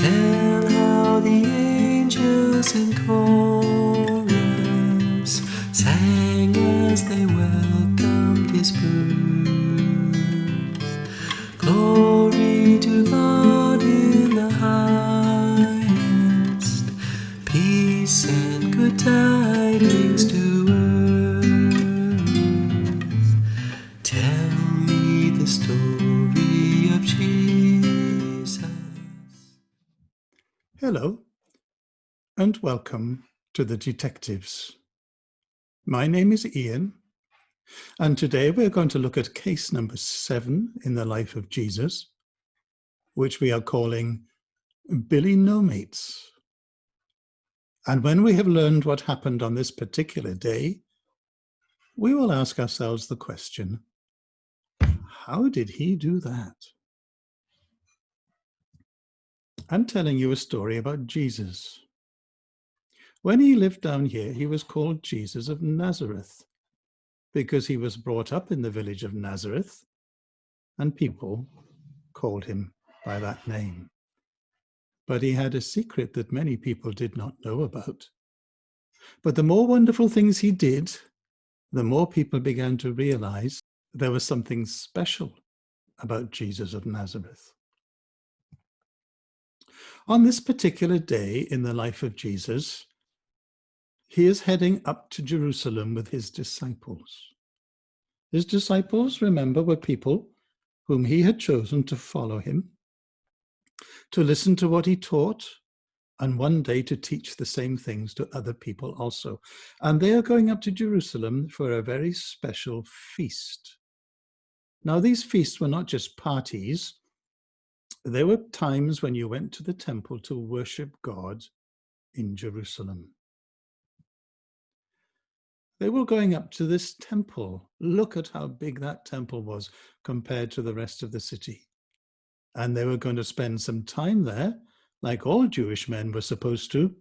Tell how the angels in chorus sang as they welcomed his birth. Glory to God in the highest, peace and good tidings to earth. Tell me the story of Jesus. Hello, and welcome to The Detectives. My name is Ian, and today we're going to look at case number 7 in the life of Jesus, which we are calling Billy No Mates. And when we have learned what happened on this particular day, we will ask ourselves the question, how did he do that? I'm telling you a story about Jesus. When he lived down here, he was called Jesus of Nazareth, because he was brought up in the village of Nazareth, and people called him by that name. But he had a secret that many people did not know about. But the more wonderful things he did, the more people began to realize there was something special about Jesus of Nazareth. On this particular day in the life of Jesus, he is heading up to Jerusalem with his disciples. His disciples, remember, were people whom he had chosen to follow him, to listen to what he taught, and one day to teach the same things to other people also. And they are going up to Jerusalem for a very special feast. Now, these feasts were not just parties. There were times when you went to the temple to worship God in Jerusalem. They were going up to this temple. Look at how big that temple was compared to the rest of the city. And they were going to spend some time there, like all Jewish men were supposed to,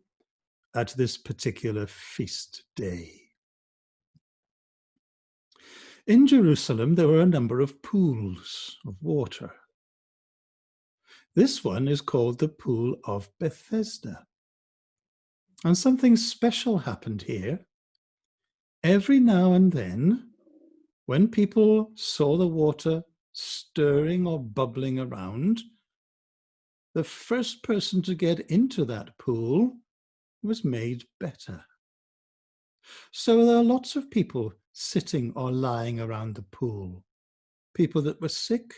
at this particular feast day. In Jerusalem, there were a number of pools of water. This one is called the Pool of Bethesda. And something special happened here. Every now and then, when people saw the water stirring or bubbling around, the first person to get into that pool was made better. So there are lots of people sitting or lying around the pool. People that were sick,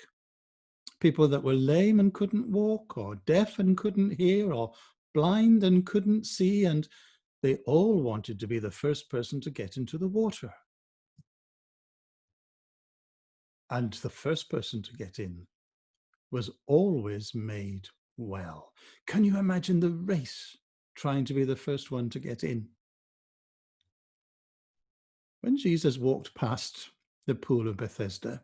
people that were lame and couldn't walk, or deaf and couldn't hear, or blind and couldn't see, and they all wanted to be the first person to get into the water. And the first person to get in was always made well. Can you imagine the race trying to be the first one to get in? When Jesus walked past the Pool of Bethesda,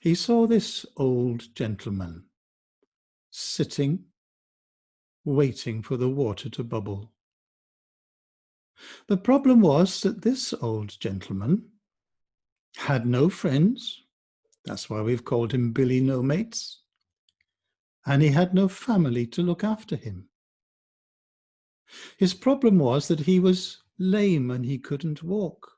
he saw this old gentleman sitting, waiting for the water to bubble. The problem was that this old gentleman had no friends. That's why we've called him Billy No Mates. And he had no family to look after him. His problem was that he was lame and he couldn't walk.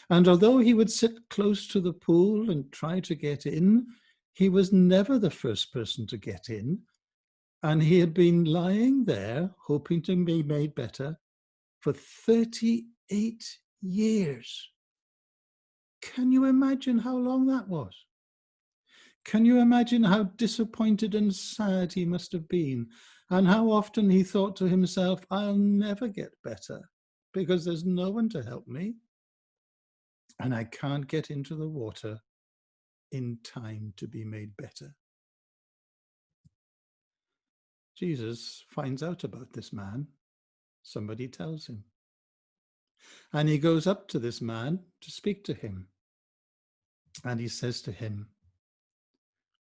And although he would sit close to the pool and try to get in, he was never the first person to get in. And he had been lying there, hoping to be made better, for 38 years. Can you imagine how long that was? Can you imagine how disappointed and sad he must have been, and how often he thought to himself, I'll never get better because there's no one to help me, and I can't get into the water in time to be made better. Jesus finds out about this man. Somebody tells him. And he goes up to this man to speak to him. And he says to him,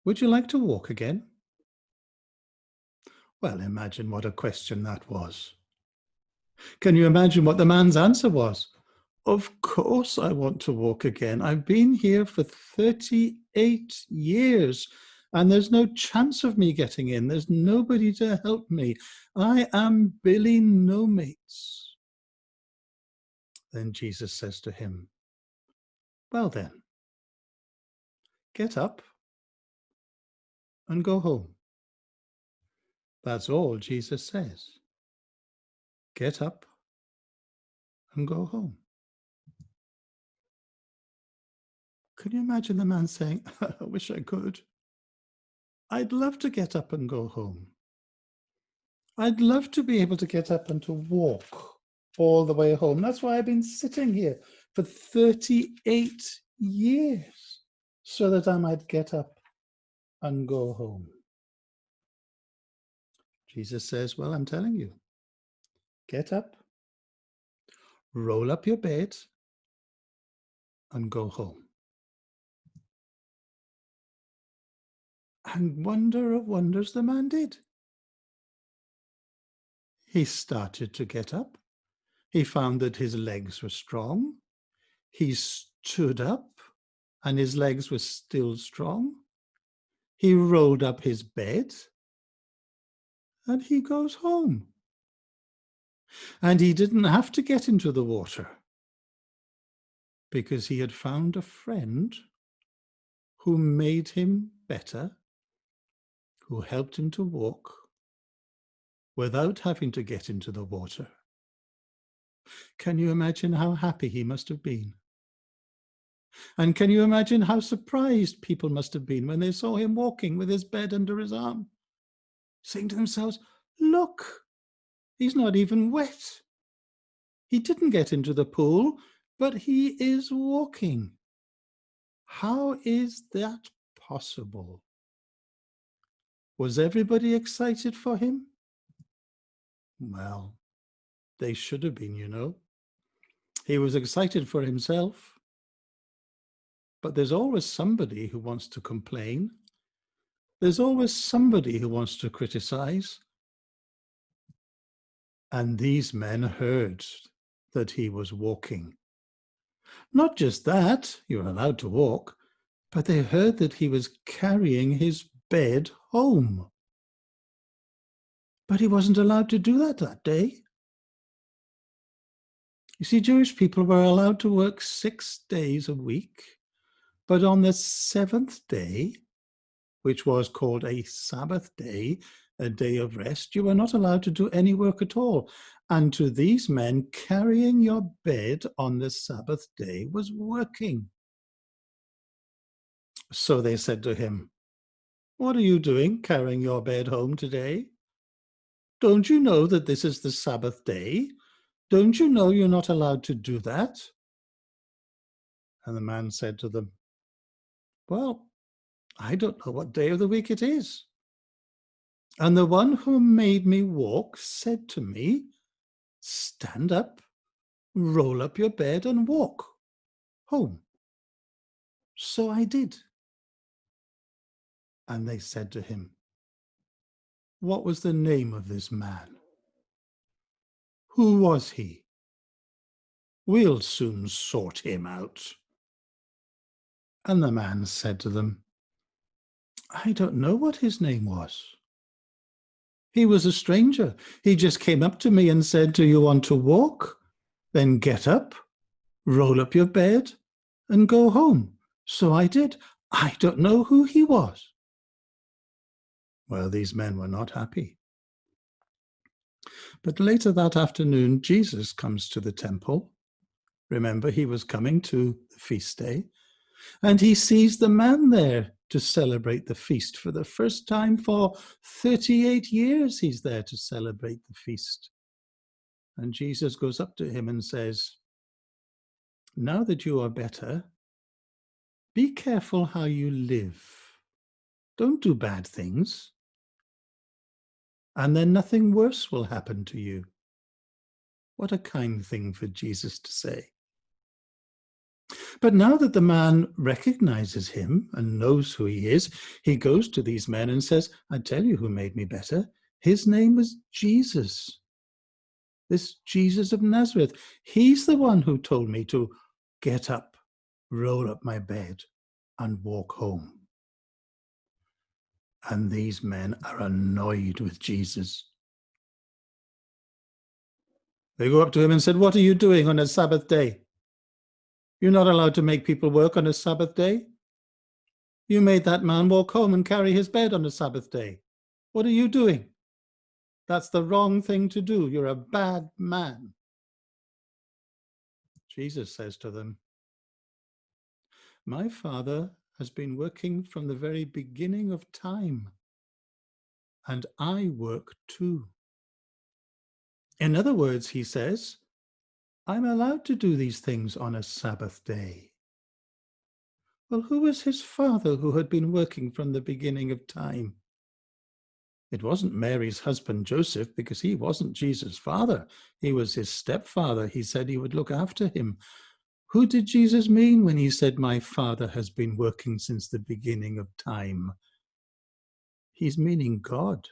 would you like to walk again? Well, imagine what a question that was. Can you imagine what the man's answer was? Of course I want to walk again. I've been here for 38 years and there's no chance of me getting in. There's nobody to help me. I am Billy No Mates. Then Jesus says to him, well then, get up and go home. That's all Jesus says. Get up and go home. Can you imagine the man saying, I wish I could. I'd love to get up and go home. I'd love to be able to get up and to walk all the way home. That's why I've been sitting here for 38 years, so that I might get up and go home. Jesus says, well, I'm telling you, get up, roll up your bed, and go home. And wonder of wonders, the man did. He started to get up. He found that his legs were strong. He stood up, and his legs were still strong. He rolled up his bed, and he goes home. And he didn't have to get into the water, because he had found a friend who made him better, who helped him to walk without having to get into the water. Can you imagine how happy he must have been? And can you imagine how surprised people must have been when they saw him walking with his bed under his arm, saying to themselves, look, he's not even wet. He didn't get into the pool, but he is walking. How is that possible? Was everybody excited for him? Well, they should have been, you know. He was excited for himself. But there's always somebody who wants to complain. There's always somebody who wants to criticize. And these men heard that he was walking. Not just that, you're allowed to walk, but they heard that he was carrying his bed home. But he wasn't allowed to do that day. You see, Jewish people were allowed to work 6 days a week, but on the seventh day, which was called a Sabbath day, a day of rest, you were not allowed to do any work at all. And to these men, carrying your bed on the Sabbath day was working. So they said to him, what are you doing carrying your bed home today? Don't you know that this is the Sabbath day? Don't you know you're not allowed to do that? And the man said to them, well, I don't know what day of the week it is. And the one who made me walk said to me, stand up, roll up your bed and walk home. So I did. And they said to him, what was the name of this man? Who was he? We'll soon sort him out. And the man said to them, I don't know what his name was. He was a stranger. He just came up to me and said, do you want to walk? Then get up, roll up your bed, and go home. So I did. I don't know who he was. Well, these men were not happy. But later that afternoon, Jesus comes to the temple. Remember, he was coming to the feast day, and he sees the man there to celebrate the feast. For the first time for 38 years, he's there to celebrate the feast. And Jesus goes up to him and says, now that you are better, be careful how you live. Don't do bad things, and then nothing worse will happen to you. What a kind thing for Jesus to say. But now that the man recognizes him and knows who he is, he goes to these men and says, I tell you who made me better. His name was Jesus. This Jesus of Nazareth. He's the one who told me to get up, roll up my bed, and walk home. And these men are annoyed with Jesus. They go up to him and said, "What are you doing on a Sabbath day? You're not allowed to make people work on a Sabbath day. You made that man walk home and carry his bed on a Sabbath day. What are you doing? That's the wrong thing to do. You're a bad man." Jesus says to them, "My Father has been working from the very beginning of time, and I work too." In other words, he says, I'm allowed to do these things on a Sabbath day. Well, who was his father who had been working from the beginning of time? It wasn't Mary's husband, Joseph, because he wasn't Jesus' father. He was his stepfather. He said he would look after him. Who did Jesus mean when he said, "My Father has been working since the beginning of time"? He's meaning God.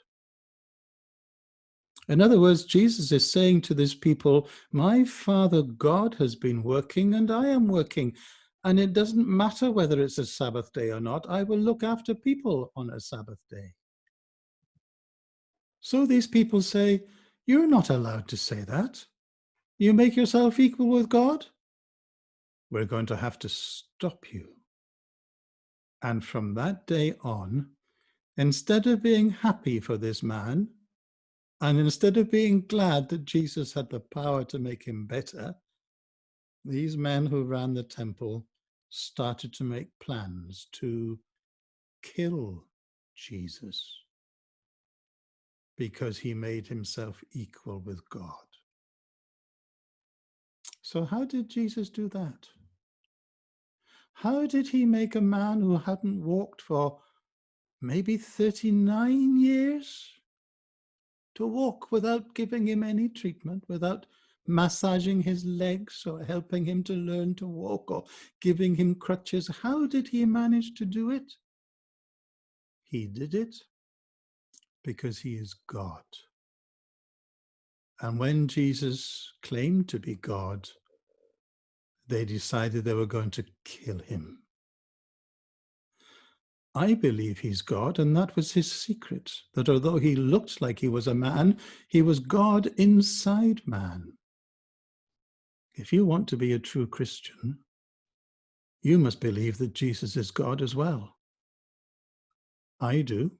In other words, Jesus is saying to this people, my Father God has been working and I am working. And it doesn't matter whether it's a Sabbath day or not. I will look after people on a Sabbath day. So these people say, you're not allowed to say that. You make yourself equal with God? We're going to have to stop you. And from that day on, instead of being happy for this man, and instead of being glad that Jesus had the power to make him better, these men who ran the temple started to make plans to kill Jesus because he made himself equal with God. So how did Jesus do that? How did he make a man who hadn't walked for maybe 39 years to walk without giving him any treatment, without massaging his legs or helping him to learn to walk or giving him crutches? How did he manage to do it? He did it because he is God. And when Jesus claimed to be God, they decided they were going to kill him. I believe he's God, and that was his secret, that although he looked like he was a man, he was God inside man. If you want to be a true Christian, you must believe that Jesus is God as well. I do,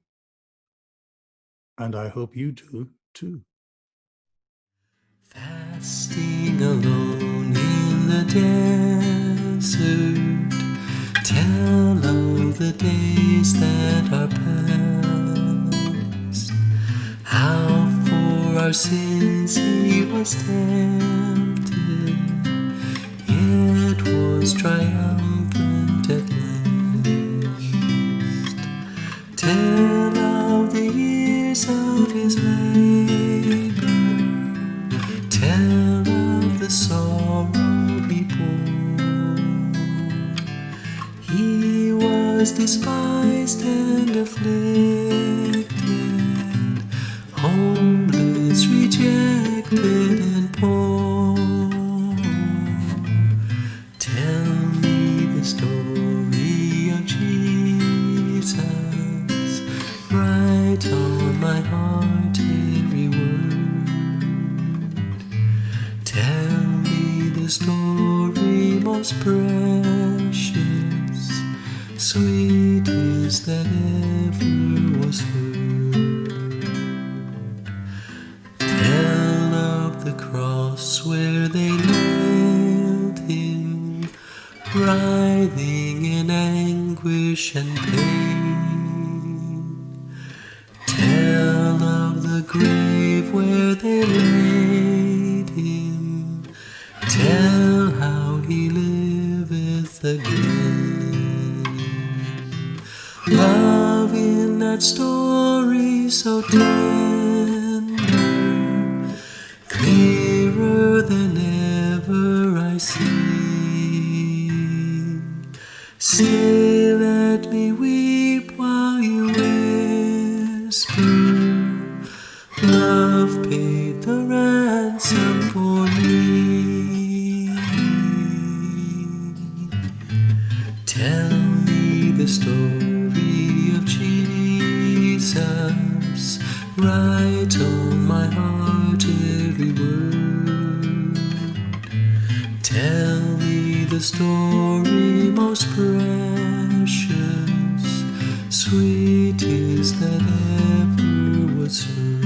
and I hope you do too. Fasting alone in the desert, tell of the days that are past, how for our sins he was tempted, yet was triumphant at last. Tell of the years of his labor, tell of the sorrow he bore. He was despised and afflicted, homeless, rejected, and poor. Tell me the story of Jesus, write on my heart every word. Tell me the story most precious, sweetest that ever was heard. Tell of the cross where they nailed him, writhing in anguish and pain. Tell of the grave where they laid him, tell how he liveth again. Love in that story so tender, clearer than ever I see. Stay, let me weep while you whisper, love paid the ransom for me. Tell me the story of Jesus, Write on my heart every word. Tell me the story most precious, sweetest that ever was heard.